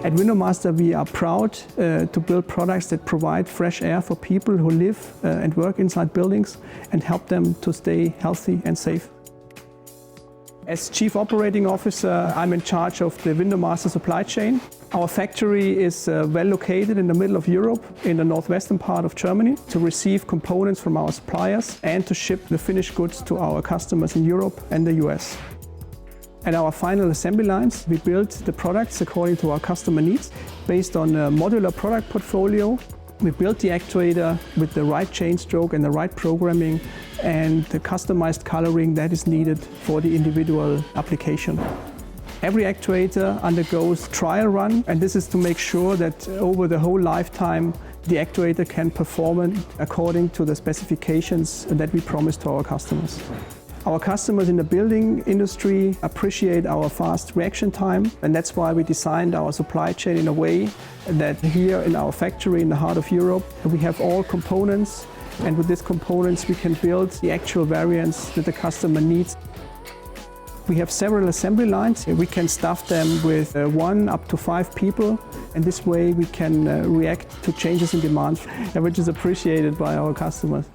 At WindowMaster, we are proud to build products that provide fresh air for people who live and work inside buildings and help them to stay healthy and safe. As Chief Operating Officer, I'm in charge of the WindowMaster supply chain. Our factory is well located in the middle of Europe, in the northwestern part of Germany, to receive components from our suppliers and to ship the finished goods to our customers in Europe and the US. At our final assembly lines, we build the products according to our customer needs. Based on a modular product portfolio, we built the actuator with the right chain stroke and the right programming and the customized coloring that is needed for the individual application. Every actuator undergoes trial run, and this is to make sure that over the whole lifetime the actuator can perform according to the specifications that we promise to our customers. Our customers in the building industry appreciate our fast reaction time, and that's why we designed our supply chain in a way that here in our factory in the heart of Europe, we have all components, and with these components we can build the actual variants that the customer needs. We have several assembly lines. We can staff them with 1 up to 5 people, and this way we can react to changes in demand, which is appreciated by our customers.